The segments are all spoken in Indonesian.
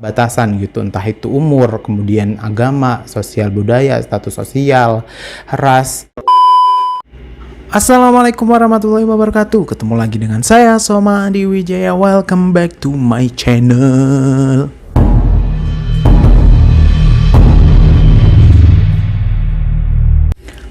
batasan gitu, entah itu umur, kemudian agama, sosial budaya, status sosial, ras. Assalamualaikum warahmatullahi wabarakatuh. Ketemu lagi dengan saya Soma Andi Wijaya. Welcome back to my channel.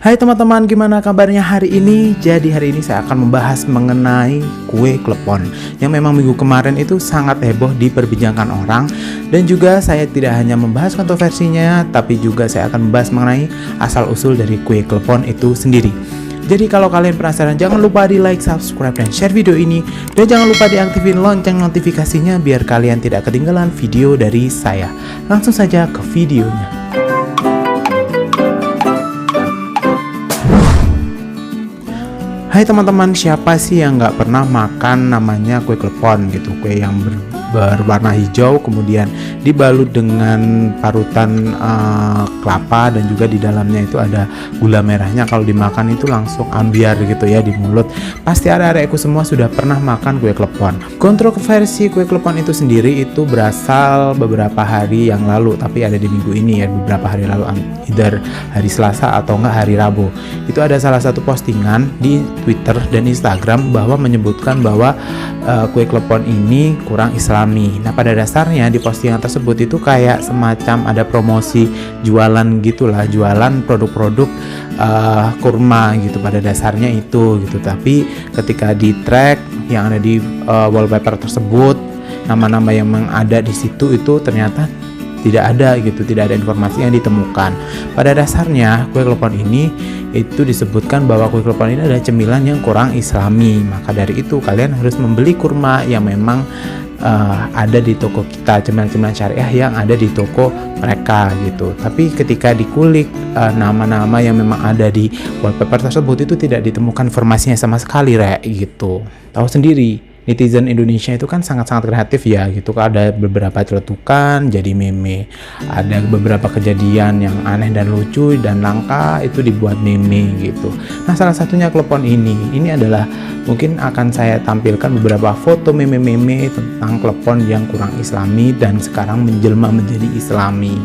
Hai teman-teman, gimana kabarnya hari ini? Jadi hari ini saya akan membahas mengenai kue klepon yang memang minggu kemarin itu sangat heboh diperbincangkan orang. Dan juga saya tidak hanya membahas kontroversinya, tapi juga saya akan membahas mengenai asal-usul dari kue klepon itu sendiri. Jadi kalau kalian penasaran, jangan lupa di like, subscribe, dan share video ini. Dan jangan lupa diaktifin lonceng notifikasinya biar kalian tidak ketinggalan video dari saya. Langsung saja ke videonya. Hai teman-teman, siapa sih yang nggak pernah makan namanya kue klepon gitu? Kue yang berwarna hijau, kemudian dibalut dengan parutan kelapa, dan juga di dalamnya itu ada gula merahnya. Kalau dimakan itu langsung ambiar gitu ya di mulut. Pasti ada-adekku semua sudah pernah makan kue klepon. Kontroversi kue klepon itu sendiri itu berasal beberapa hari yang lalu, tapi ada di minggu ini ya, beberapa hari lalu, either hari Selasa atau enggak hari Rabu. Itu ada salah satu postingan di Twitter dan Instagram bahwa menyebutkan bahwa kue klepon ini kurang islami. Nah, pada dasarnya di postingan tersebut itu kayak semacam ada promosi jualan gitulah, jualan produk-produk kurma gitu pada dasarnya itu gitu. Tapi ketika di track yang ada di wallpaper tersebut, nama-nama yang memang ada di situ itu ternyata tidak ada gitu, tidak ada informasi yang ditemukan. Pada dasarnya kue klepon ini itu disebutkan bahwa kue klepon ini adalah cemilan yang kurang islami. Maka dari itu kalian harus membeli kurma yang memang ada di toko kita, cemilan-cemilan syariah yang ada di toko mereka gitu. Tapi ketika dikulik nama-nama yang memang ada di wallpaper tersebut itu tidak ditemukan informasinya sama sekali gitu. Tahu sendiri, netizen Indonesia itu kan sangat-sangat kreatif ya gitu. Ada beberapa celetukan jadi meme, ada beberapa kejadian yang aneh dan lucu dan langka itu dibuat meme gitu. Nah, salah satunya klepon ini adalah mungkin akan saya tampilkan beberapa foto meme-meme tentang klepon yang kurang islami dan sekarang menjelma menjadi islami.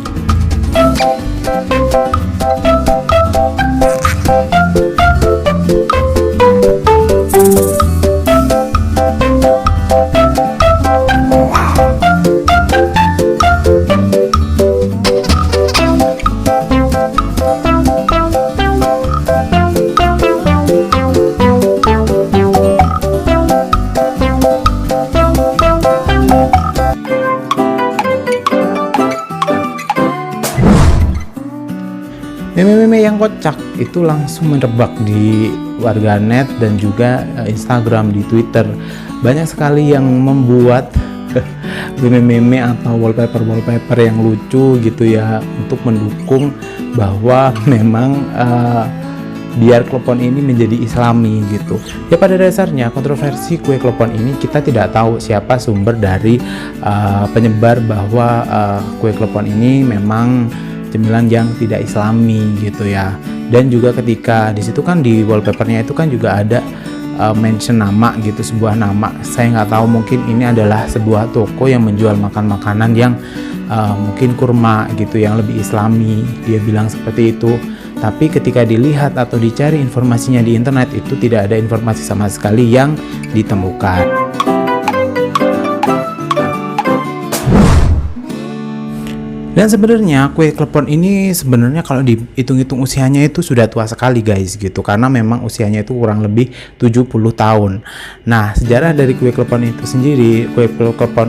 Meme-meme yang kocak itu langsung merebak di warganet dan juga Instagram, di Twitter. Banyak sekali yang membuat meme-meme atau wallpaper yang lucu gitu ya, untuk mendukung bahwa memang biar klepon ini menjadi islami gitu. Ya, pada dasarnya kontroversi kue klepon ini kita tidak tahu siapa sumber dari penyebar bahwa kue klepon ini memang cemilan yang tidak islami gitu ya. Dan juga ketika di situ kan di wallpapernya itu kan juga ada mention nama gitu, sebuah nama. Saya nggak tahu, mungkin ini adalah sebuah toko yang menjual makanan yang mungkin kurma gitu, yang lebih islami. Dia bilang seperti itu. Tapi ketika dilihat atau dicari informasinya di internet itu tidak ada informasi sama sekali yang ditemukan. Dan sebenarnya kue klepon ini sebenarnya kalau dihitung-hitung usianya itu sudah tua sekali guys gitu, karena memang usianya itu kurang lebih 70 tahun. Nah, sejarah dari kue klepon itu sendiri, kue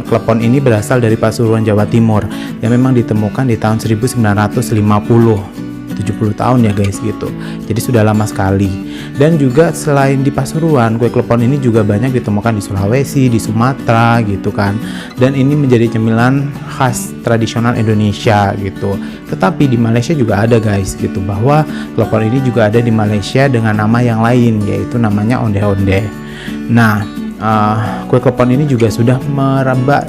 klepon ini berasal dari Pasuruan, Jawa Timur, yang memang ditemukan di tahun 1950. 70 tahun ya guys gitu. Jadi sudah lama sekali. Dan juga selain di Pasuruan, kue klepon ini juga banyak ditemukan di Sulawesi, di Sumatera gitu kan. Dan ini menjadi cemilan khas tradisional Indonesia gitu. Tetapi di Malaysia juga ada guys gitu, bahwa klepon ini juga ada di Malaysia dengan nama yang lain, yaitu namanya onde-onde. Nah, kue klepon ini juga sudah merebak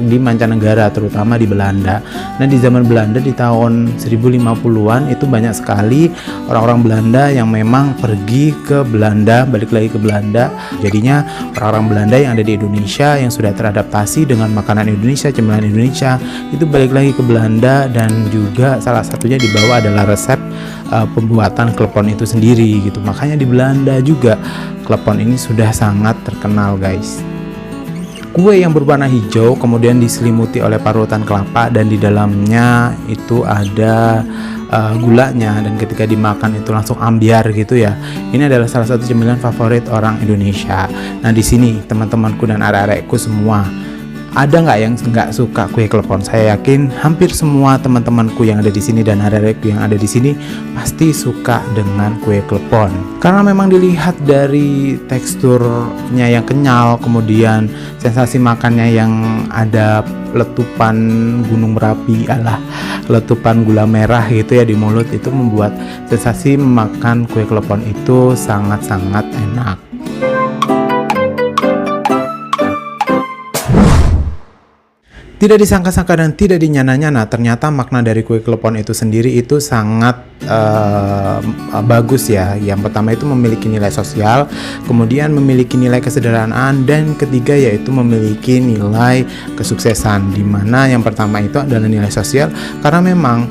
di mancanegara, terutama di Belanda. Nah, di zaman Belanda di tahun 1050-an itu banyak sekali orang-orang Belanda yang memang pergi ke Belanda, balik lagi ke Belanda. Jadinya orang-orang Belanda yang ada di Indonesia yang sudah teradaptasi dengan makanan Indonesia, cemilan Indonesia, itu balik lagi ke Belanda, dan juga salah satunya dibawa adalah resep pembuatan klepon itu sendiri gitu. Makanya di Belanda juga klepon ini sudah sangat terkenal, guys. Kue yang berwarna hijau kemudian diselimuti oleh parutan kelapa, dan di dalamnya itu ada gulanya, dan ketika dimakan itu langsung ambiar gitu ya. Ini adalah salah satu cemilan favorit orang Indonesia. Nah, di sini teman-temanku dan arek-arekku semua, ada nggak yang nggak suka kue klepon? Saya yakin hampir semua teman-temanku yang ada di sini dan adik-adikku yang ada di sini pasti suka dengan kue klepon. Karena memang dilihat dari teksturnya yang kenyal, kemudian sensasi makannya yang ada letupan gunung berapi, letupan gula merah gitu ya di mulut, itu membuat sensasi makan kue klepon itu sangat-sangat enak. Tidak disangka-sangka dan tidak dinyana-nyana, ternyata makna dari kue klepon itu sendiri itu sangat bagus ya. Yang pertama itu memiliki nilai sosial, kemudian memiliki nilai kesederhanaan, dan ketiga yaitu memiliki nilai kesuksesan. Dimana yang pertama itu adalah nilai sosial, karena memang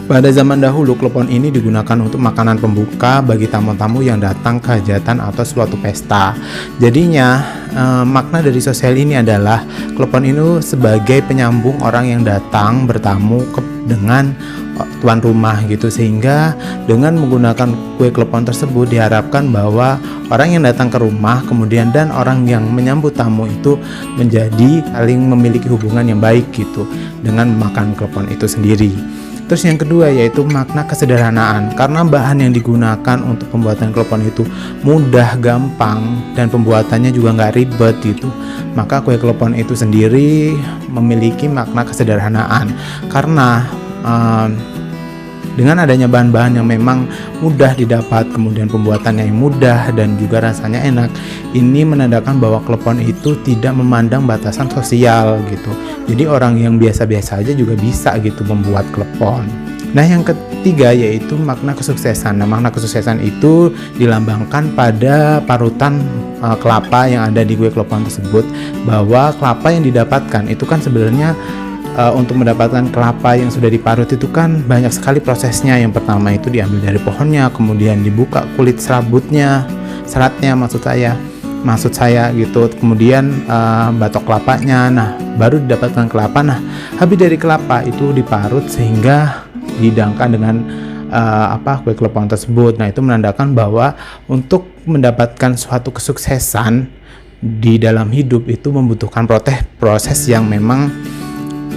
pada zaman dahulu klepon ini digunakan untuk makanan pembuka bagi tamu-tamu yang datang ke hajatan atau suatu pesta. Jadinya makna dari sosial ini adalah klepon ini sebagai penyambung orang yang datang bertamu dengan tuan rumah gitu, sehingga dengan menggunakan kue klepon tersebut diharapkan bahwa orang yang datang ke rumah kemudian dan orang yang menyambut tamu itu menjadi saling memiliki hubungan yang baik gitu dengan makan klepon itu sendiri. Terus yang kedua yaitu makna kesederhanaan, karena bahan yang digunakan untuk pembuatan klepon itu mudah, gampang, dan pembuatannya juga nggak ribet gitu. Maka kue klepon itu sendiri memiliki makna kesederhanaan, karena dengan adanya bahan-bahan yang memang mudah didapat, kemudian pembuatannya yang mudah dan juga rasanya enak, ini menandakan bahwa klepon itu tidak memandang batasan sosial gitu. Jadi orang yang biasa-biasa aja juga bisa gitu membuat klepon. Nah, yang ketiga yaitu makna kesuksesan. Nah, makna kesuksesan itu dilambangkan pada parutan kelapa yang ada di kue klepon tersebut, bahwa kelapa yang didapatkan itu kan sebenarnya untuk mendapatkan kelapa yang sudah diparut itu kan banyak sekali prosesnya. Yang pertama itu diambil dari pohonnya, kemudian dibuka kulit seratnya maksud saya gitu, kemudian batok kelapanya, nah baru didapatkan kelapa. Nah, habis dari kelapa itu diparut sehingga dihidangkan dengan kue klepon tersebut. Nah, itu menandakan bahwa untuk mendapatkan suatu kesuksesan di dalam hidup itu membutuhkan proses yang memang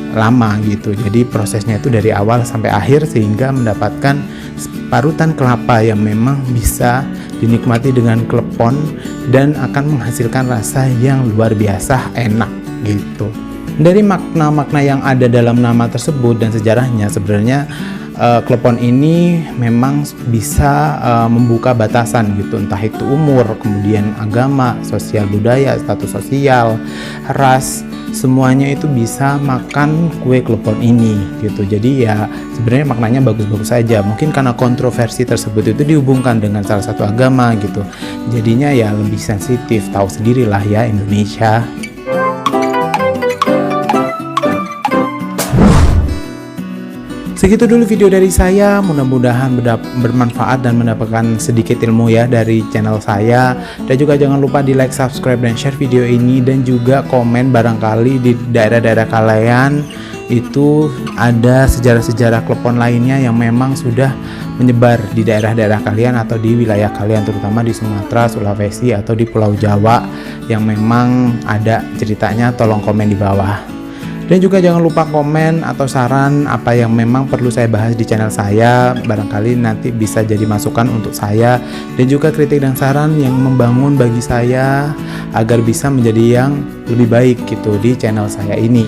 lama gitu. Jadi prosesnya itu dari awal sampai akhir sehingga mendapatkan parutan kelapa yang memang bisa dinikmati dengan klepon dan akan menghasilkan rasa yang luar biasa enak gitu. Dari makna-makna yang ada dalam nama tersebut dan sejarahnya, sebenarnya klepon ini memang bisa membuka batasan gitu, entah itu umur, kemudian agama, sosial budaya, status sosial, ras, semuanya itu bisa makan kue klepon ini gitu. Jadi ya sebenarnya maknanya bagus-bagus saja. Mungkin karena kontroversi tersebut itu dihubungkan dengan salah satu agama gitu, jadinya ya lebih sensitif. Tahu sendirilah ya Indonesia. Segitu dulu video dari saya, mudah-mudahan bermanfaat dan mendapatkan sedikit ilmu ya dari channel saya. Dan juga jangan lupa di like, subscribe, dan share video ini, dan juga komen barangkali di daerah-daerah kalian itu ada sejarah-sejarah klepon lainnya yang memang sudah menyebar di daerah-daerah kalian atau di wilayah kalian, terutama di Sumatera, Sulawesi, atau di Pulau Jawa yang memang ada ceritanya. Tolong komen di bawah. Dan juga jangan lupa komen atau saran apa yang memang perlu saya bahas di channel saya. Barangkali nanti bisa jadi masukan untuk saya, dan juga kritik dan saran yang membangun bagi saya agar bisa menjadi yang lebih baik gitu di channel saya ini.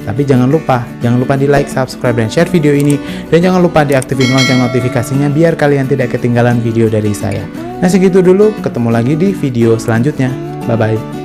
Tapi jangan lupa di like, subscribe, dan share video ini. Dan jangan lupa diaktifin lonceng notifikasinya biar kalian tidak ketinggalan video dari saya. Nah, segitu dulu, ketemu lagi di video selanjutnya. Bye-bye.